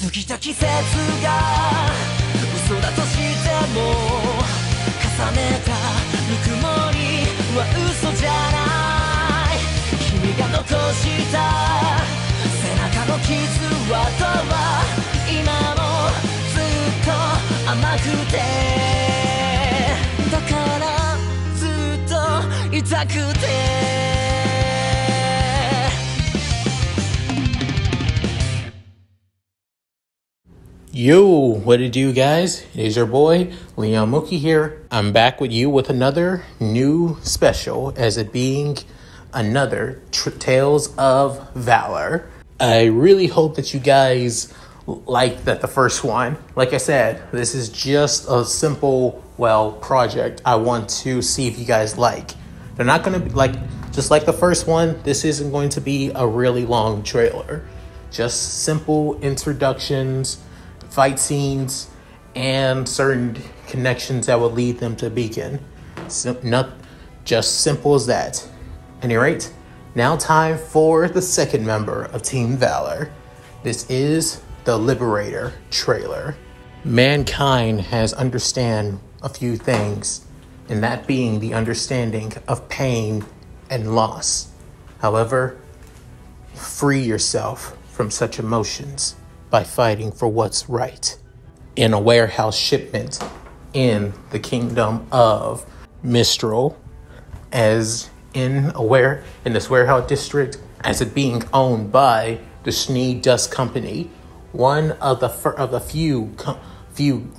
過ぎた季節が嘘だとしても重ねたぬくもりは嘘じゃない君が残した背中の傷跡は今もずっと甘くてだからずっと痛くてYo, what it do, guys? It is your boy, Leon Mookie here. I'm back with you with another new special, as it being another Tales of Valor. I really hope that you guys like the first one. Like I said, this is just a simple, project I want to see if you guys like. They're not going to be just like the first one, this isn't going to be a really long trailer. Just simple introductions, fight scenes, and certain connections that would lead them to Beacon. Not just simple as that. At any rate, now time for the second member of Team Valor. This is the Liberator trailer. Mankind has understand a few things, and that being the understanding of pain and loss. However, free yourself from such emotions by fighting for what's right. In a warehouse shipment in the kingdom of Mistral, as in this warehouse district, as it being owned by the Schnee Dust Company, one of the few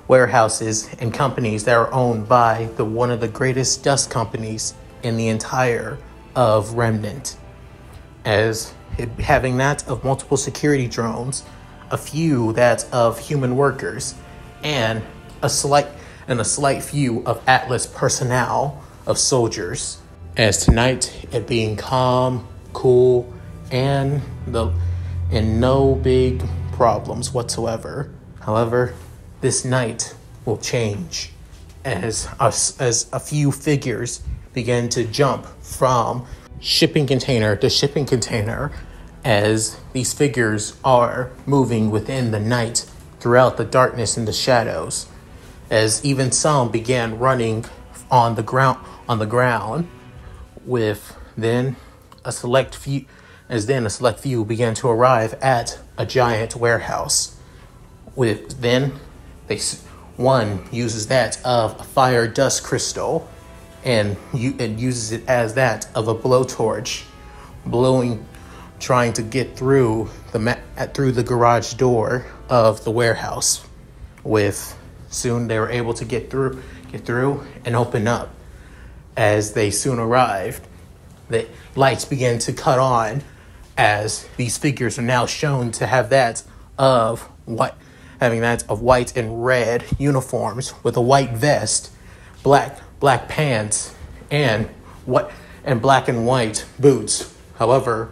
warehouses and companies that are owned by one of the greatest dust companies in the entire of Remnant, as having that of multiple security drones, a few that of human workers, and a slight few of Atlas personnel of soldiers. As tonight, it being calm, cool, and no big problems whatsoever. However, this night will change as a few figures begin to jump from shipping container to shipping container, as these figures are moving within the night throughout the darkness and the shadows, as even some began running on the ground with then a select few began to arrive at a giant warehouse. With then one uses that of a fire dust crystal and uses it as that of a blowtorch, trying to get through the garage door of the warehouse. Soon they were able to get through and open up. As they soon arrived, the lights began to cut on, as these figures are now shown to have that of white and red uniforms with a white vest, black pants, and black and white boots. However,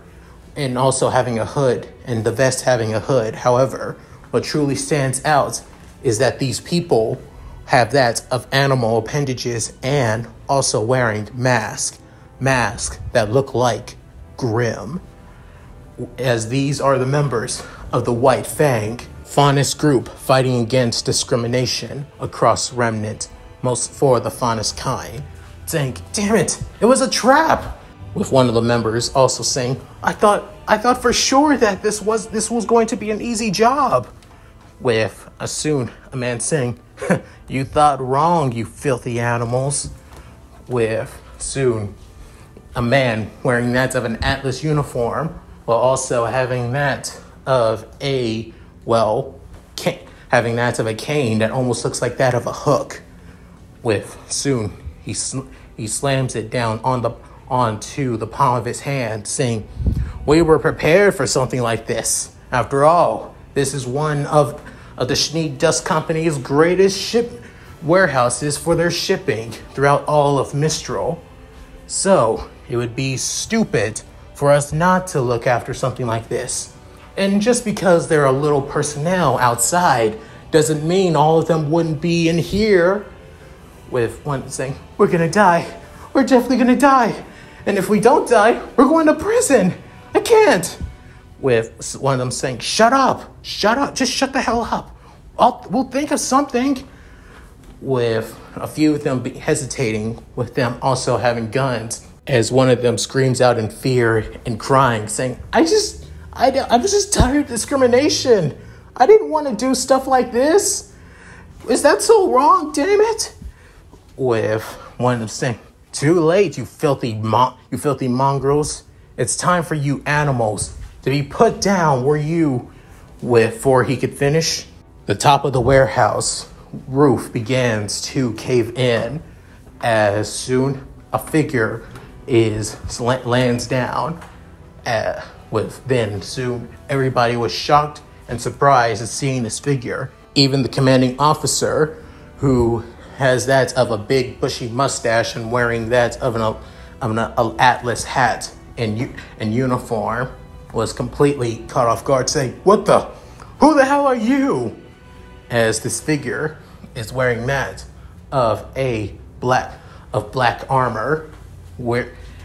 and also having a hood, and the vest having a hood. However, what truly stands out is that these people have that of animal appendages and also wearing masks that look like Grim, as these are the members of the White Fang, Faunus group fighting against discrimination across Remnant, most for the Faunus kind, saying, "Damn it, it was a trap!" With one of the members also saying, I thought for sure that this was going to be an easy job. With a man saying, "You thought wrong, you filthy animals." With soon a man wearing that of an Atlas uniform, while also having that of a cane that almost looks like that of a hook. With soon he slams it down onto the palm of his hand, saying, "We were prepared for something like this. After all, this is one of the Schnee Dust Company's greatest warehouses for their shipping throughout all of Mistral. So it would be stupid for us not to look after something like this. And just because there are little personnel outside doesn't mean all of them wouldn't be in here." With one saying, "We're gonna die. We're definitely gonna die. And if we don't die, we're going to prison. I can't." with one of them saying, shut up, just shut the hell up. We'll think of something. With a few of them hesitating, with them also having guns, as one of them screams out in fear and crying, saying, I was just tired of discrimination. I didn't want to do stuff like this. Is that so wrong, damn it? With one of them saying, too late, you filthy mongrels. It's time for you animals to be put down before he could finish. The top of the warehouse roof begins to cave in as soon a figure lands down. Soon everybody was shocked and surprised at seeing this figure. Even the commanding officer, who has that of a big bushy mustache and wearing that of an Atlas hat and uniform, was completely caught off guard, saying, who the hell are you? As this figure is wearing that of black armor,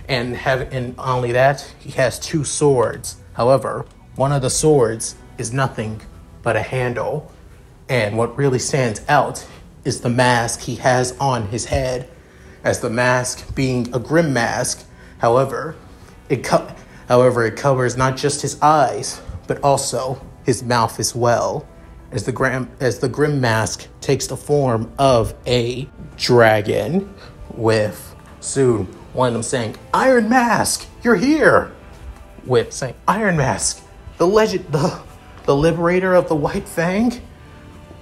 and only that, he has 2 swords. However, one of the swords is nothing but a handle, and what really stands out is the mask he has on his head, as the mask being a grim mask. However, it covers not just his eyes, but also his mouth as well, as the grim mask takes the form of a dragon, with soon one of them saying, Iron Mask, you're here! With saying, Iron Mask, the Liberator of the White Fang?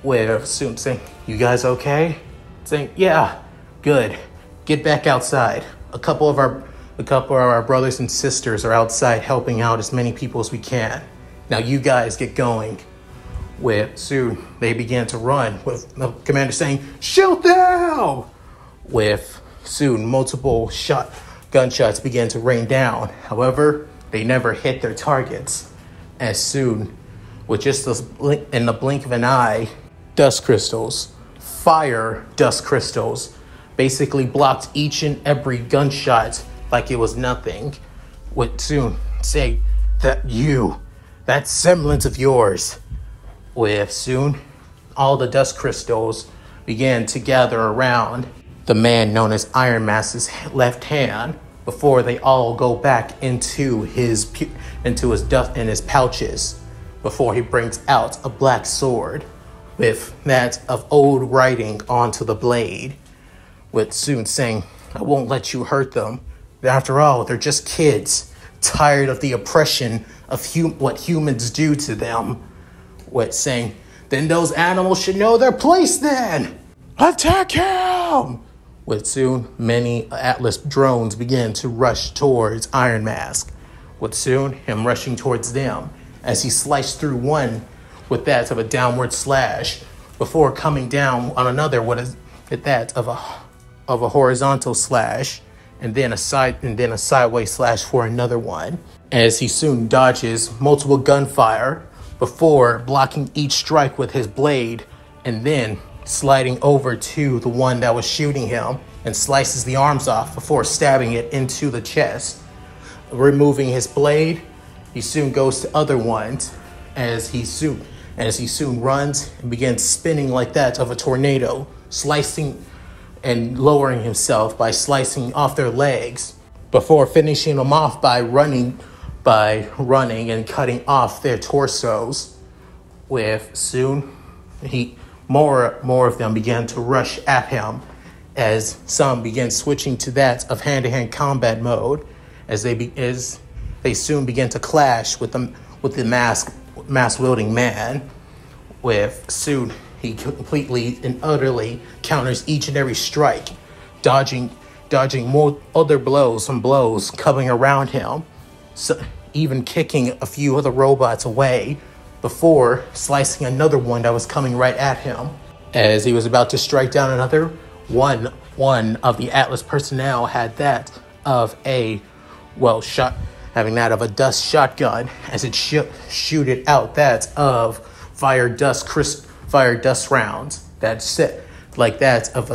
With soon saying, you guys okay? Saying, yeah, good. Get back outside. A couple of our brothers and sisters are outside helping out as many people as we can. Now you guys get going. With soon they began to run, with the commander saying, shoot them! With soon multiple gunshots began to rain down. However, they never hit their targets. As soon, with just in the blink of an eye, fire dust crystals, basically blocked each and every gunshot like it was nothing. Would soon say that semblance of yours. With soon, all the dust crystals began to gather around the man known as Iron Mask's left hand, before they all go back into his pouches, before he brings out a black sword with that of old writing onto the blade, with soon saying, I won't let you hurt them. After all, they're just kids, tired of the oppression of what humans do to them. With saying, then those animals should know their place then! Attack him! With soon, many Atlas drones began to rush towards Iron Mask. With soon, him rushing towards them, as he sliced through one with that of a downward slash, before coming down on another with that of a horizontal slash, and then a sideways slash for another one, as he soon dodges multiple gunfire before blocking each strike with his blade, and then sliding over to the one that was shooting him and slices the arms off before stabbing it into the chest. Removing his blade, he soon goes to other ones as he soon runs and begins spinning like that of a tornado, slicing and lowering himself by slicing off their legs before finishing them off by running and cutting off their torsos. With soon, more of them began to rush at him, as some began switching to that of hand-to-hand combat mode, as they soon began to clash with the mask-wielding man. With soon, he completely and utterly counters each and every strike, dodging more other blows coming around him, so even kicking a few other robots away before slicing another one that was coming right at him. As he was about to strike down another, one of the Atlas personnel had that of having that of a dust shotgun, as it shooted out that of fire dust rounds that set like that of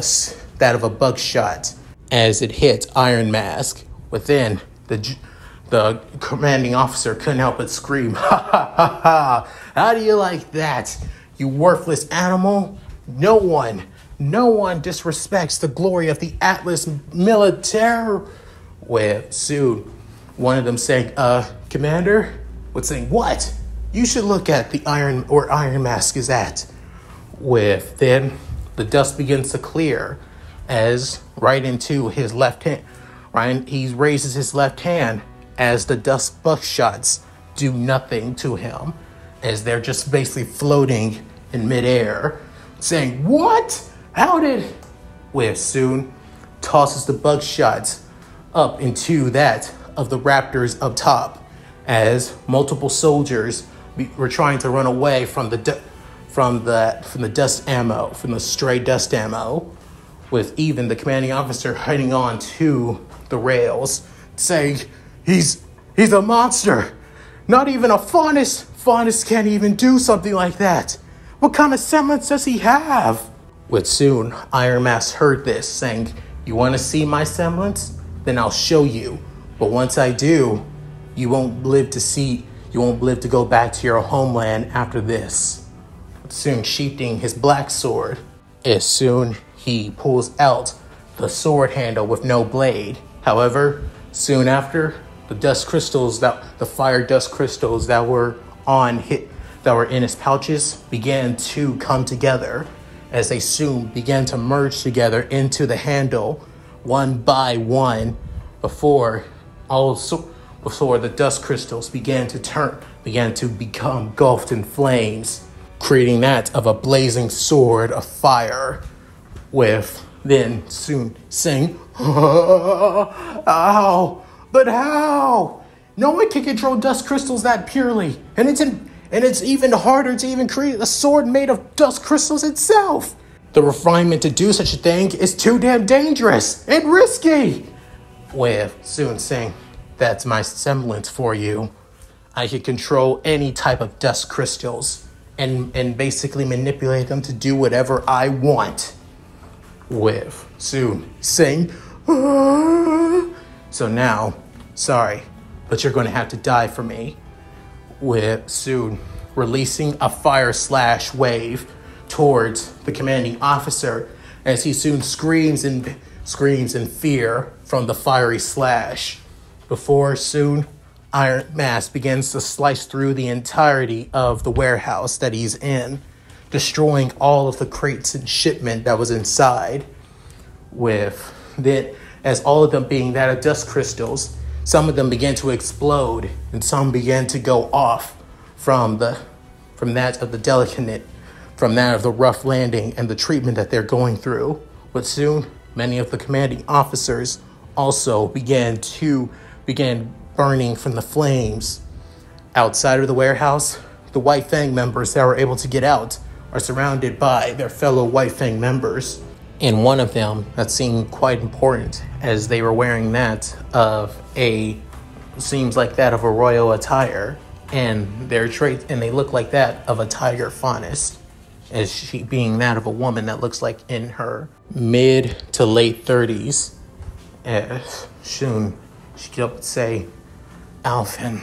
a buckshot, as it hit Iron Mask. Within The commanding officer couldn't help but scream, "Ha ha ha ha! How do you like that, you worthless animal? No one disrespects the glory of the Atlas military." With soon, one of them saying, Commander, was saying, "What? You should look at the Iron Mask is at." With then, the dust begins to clear as right into his left hand. Right, he raises his left hand as the dust buckshots do nothing to him, as they're just basically floating in midair, saying, "What? How did?" With soon tosses the buckshots up into that of the Raptors up top, as multiple soldiers were trying to run away from the dust ammo, from the stray dust ammo, with even the commanding officer heading on to the rails, saying, He's a monster. Not even a faunus. Faunus can't even do something like that. What kind of semblance does he have?" With soon, Iron Mask heard this, saying, "You want to see my semblance? Then I'll show you. But once I do, you won't live to go back to your homeland after this." With soon sheathing his black sword, as soon he pulls out the sword handle with no blade. However, soon after, the fire dust crystals that were in his pouches began to come together, as they soon began to merge together into the handle one by one before the dust crystals began to become engulfed in flames, creating that of a blazing sword of fire, with then soon saying, "Ow! But how? No one can control dust crystals that purely, and it's even harder to even create a sword made of dust crystals itself. The refinement to do such a thing is too damn dangerous and risky." With soon saying, "That's my semblance for you. I can control any type of dust crystals and basically manipulate them to do whatever I want." With soon saying, "So now, sorry, but you're going to have to die for me." With soon releasing a fire slash wave towards the commanding officer, as he soon screams in fear from the fiery slash, before soon Iron Mask begins to slice through the entirety of the warehouse that he's in, destroying all of the crates and shipment that was inside. With then, as all of them being that of dust crystals, some of them began to explode and some began to go off from that of the rough landing and the treatment that they're going through. But soon, many of the commanding officers also began burning from the flames. Outside of the warehouse, the White Fang members that were able to get out are surrounded by their fellow White Fang members. And one of them that seemed quite important, as they were wearing that of seems like that of a royal attire, and they look like that of a tiger faunus, as she being that of a woman that looks like in her mid to late 30s. Soon she could say, "Alphan,"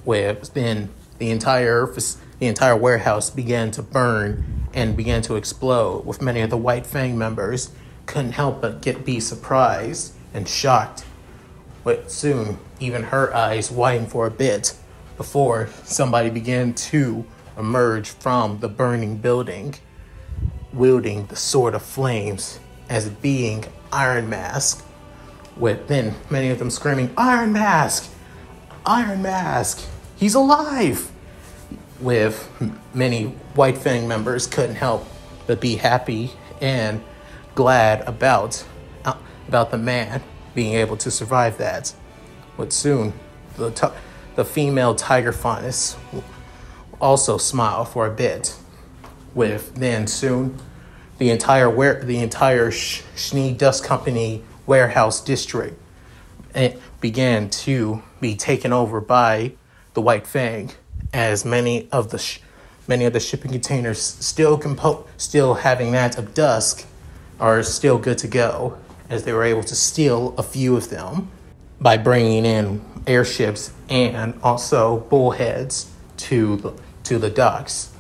where then the entire warehouse began to burn and began to explode, with many of the White Fang members couldn't help but be surprised and shocked. But soon, even her eyes widened for a bit before somebody began to emerge from the burning building, wielding the sword of flames, as it being Iron Mask, with then many of them screaming, "Iron Mask! Iron Mask! He's alive!" With many White Fang members couldn't help but be happy and glad about the man being able to survive that. But soon, the female tiger faunus also smiled for a bit. With then soon, the entire Schnee Dust Company warehouse district began to be taken over by the White Fang, as many of the shipping containers still having that of dusk are still good to go, as they were able to steal a few of them. by bringing in airships and also bullheads to the docks,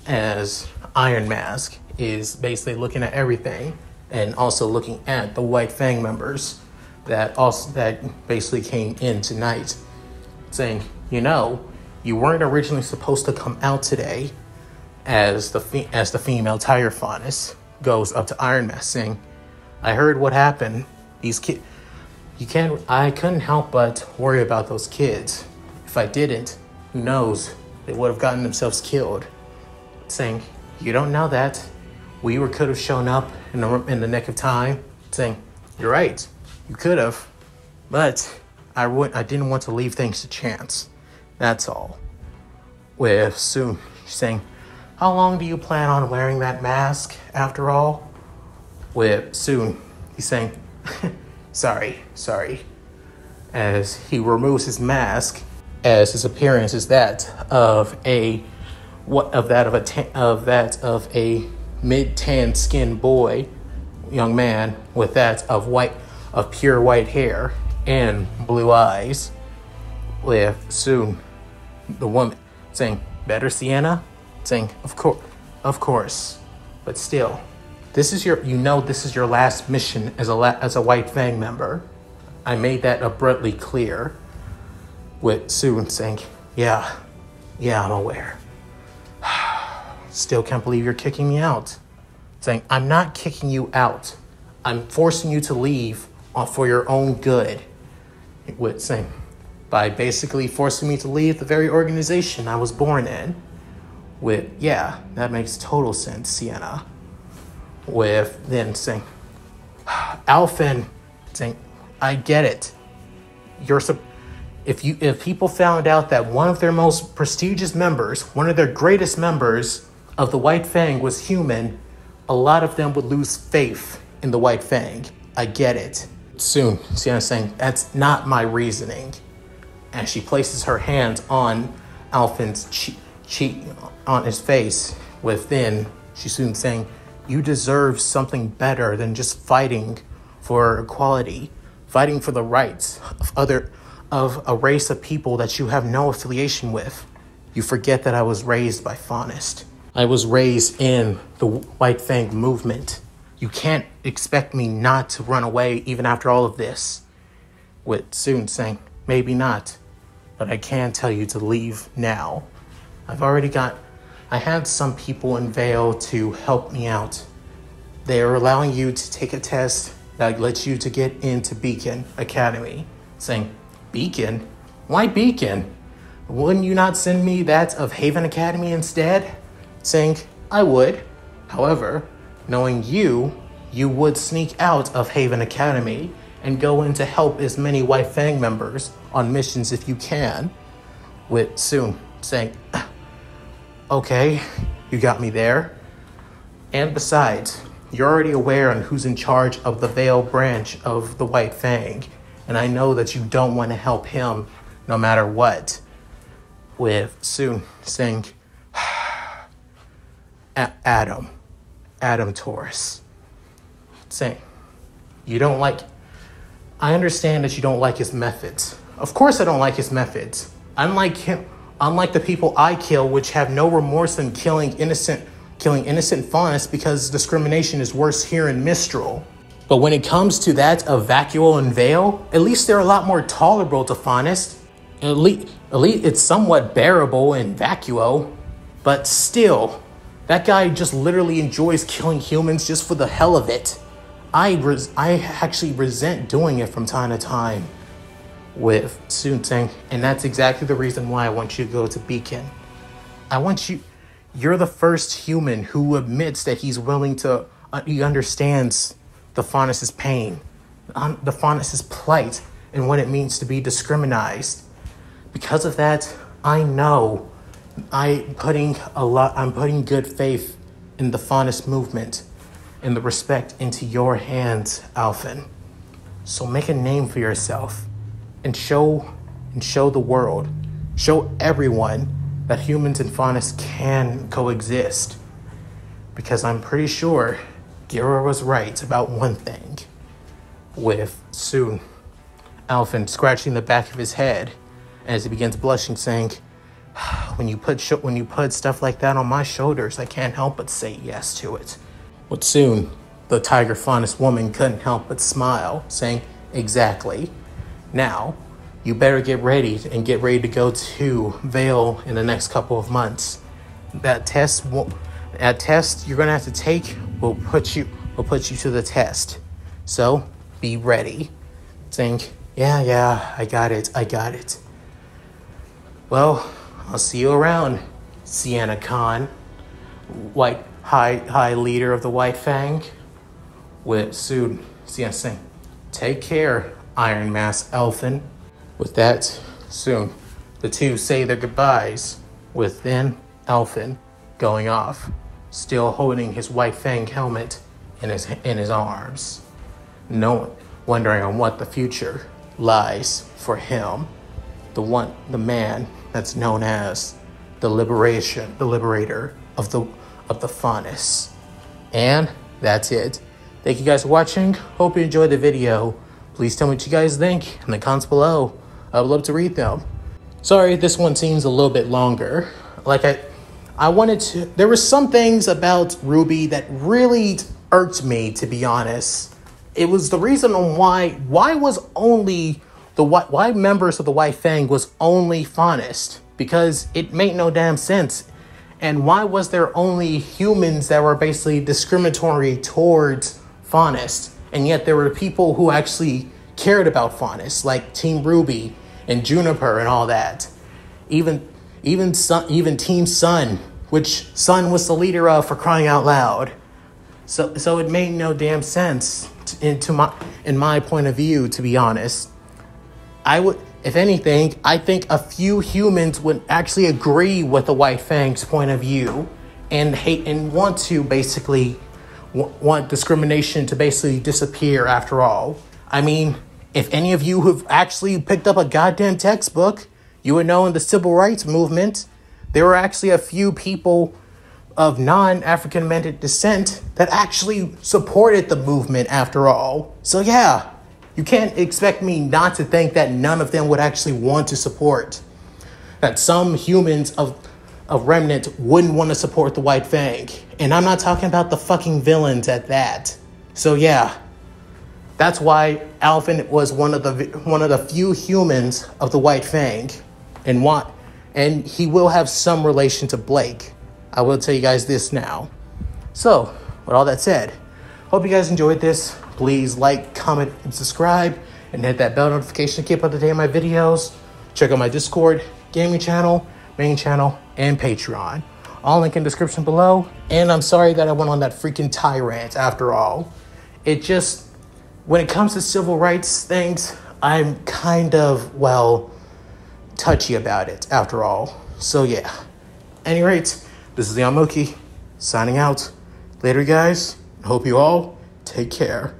as Iron Mask is basically looking at everything and also looking at the White Fang members that basically came in tonight, saying, you weren't originally supposed to come out today, as the female tiger faunus goes up to Iron Mask saying, I heard what happened. These kids, I couldn't help but worry about those kids. If I didn't, who knows, they would have gotten themselves killed. Saying, you don't know that. We could have shown up in the nick of time. Saying, you're right, you could have, but I didn't want to leave things to chance. That's all. With soon saying, how long do you plan on wearing that mask after all? With soon he's saying, sorry, as he removes his mask, as his appearance is that of a mid-tan skinned boy, young man, with that of pure white hair and blue eyes. With soon the woman saying, better, Sienna? Saying, of course, but still, this is your last mission as a White Fang member. I made that abruptly clear. With soon saying, yeah, I'm aware. Still can't believe you're kicking me out. Saying, I'm not kicking you out. I'm forcing you to leave for your own good. With saying, by basically forcing me to leave the very organization I was born in. With, yeah, that makes total sense, Sienna. With then saying, Alphan, saying, I get it. If people found out that one of their most prestigious members, one of their greatest members of the White Fang was human, a lot of them would lose faith in the White Fang. I get it. Soon, Sienna saying, that's not my reasoning. And she places her hands on Alphan's cheek, on his face. Within, she's soon saying, you deserve something better than just fighting for equality, fighting for the rights of a race of people that you have no affiliation with. You forget that I was raised by Faunist. I was raised in the White Fang movement. You can't expect me not to run away even after all of this. With soon saying, maybe not, but I can tell you to leave now. I had some people in V.A.L.L to help me out. They are allowing you to take a test that lets you to get into Beacon Academy. Saying, Beacon? Why Beacon? Wouldn't you not send me that of Haven Academy instead? Saying, I would. However, knowing you would sneak out of Haven Academy and go in to help as many White Fang members on missions if you can. With soon saying, okay, you got me there. And besides, you're already aware on who's in charge of the V.A.L.L branch of the White Fang. And I know that you don't want to help him no matter what. With soon saying, Adam Taurus. Saying, I understand that you don't like his methods. Of course I don't like his methods. Unlike the people I kill, which have no remorse in killing innocent faunists, because discrimination is worse here in Mistral. But when it comes to that of V.A.L.L and V.A.L.L, at least they're a lot more tolerable to faunists. At least it's somewhat bearable in V.A.L.L, but still, that guy just literally enjoys killing humans just for the hell of it. I actually resent doing it from time to time. With soon saying, and that's exactly the reason why I want you to go to Beacon. You're the first human who admits that he's willing to, he understands the faunus' pain, the faunus' plight, and what it means to be discriminized. Because of that, I know I'm putting good faith in the faunus movement and the respect into your hands, Alphan. So make a name for yourself and show the world, show everyone that humans and faunus can coexist. Because I'm pretty sure Gira was right about one thing. With soon, Alphan scratching the back of his head as he begins blushing, saying, when you put stuff like that on my shoulders, I can't help but say yes to it. But soon, the tiger faunus woman couldn't help but smile, saying, exactly. Now, you better get ready to go to V.A.L.L in the next couple of months. That test you're gonna have to take will put you to the test. So be ready. Saying, yeah, I got it. Well, I'll see you around, Sienna Khan, high leader of the White Fang. With soon, Sienna saying, take care, Iron Mask Alphan. With that, soon, the two say their goodbyes, with then Alphan going off, still holding his White Fang helmet in his arms, wondering on what the future lies for him, the man that's known as the Liberator of the faunus. And that's it. Thank you guys for watching. Hope you enjoyed the video. Please tell me what you guys think in the comments below. I would love to read them. Sorry, this one seems a little bit longer. Like I wanted to, there were some things about R.W.B.Y that really irked me, to be honest. It was the reason on why members of the White Fang was only faunus, because it made no damn sense. And why was there only humans that were basically discriminatory towards faunus, and yet there were people who actually cared about faunus, like Team R.W.B.Y and Juniper and all that. Even Team Sun, which Sun was the leader of, for crying out loud. So it made no damn sense in my point of view, to be honest. If anything, I think a few humans would actually agree with the White Fang's point of view and want to basically want discrimination to basically disappear after all. I mean, if any of you have actually picked up a goddamn textbook, you would know in the civil rights movement, there were actually a few people of non-African American descent that actually supported the movement after all. So yeah, you can't expect me not to think that none of them would actually want to support. That some humans of Remnant wouldn't want to support the White Fang. And I'm not talking about the fucking villains at that. So yeah, that's why Alphan was one of the few humans of the White Fang, and he will have some relation to Blake. I will tell you guys this now. So, with all that said, hope you guys enjoyed this. Please like, comment, and subscribe, and hit that bell notification to keep up to date on my videos. Check out my Discord, gaming channel, main channel, and Patreon. All link in the description below. And I'm sorry that I went on that freaking tirade after all. It just, when it comes to civil rights things, I'm kind of, well, touchy about it after all. So yeah. At any rate, this is the Mookie signing out. Later, guys. Hope you all take care.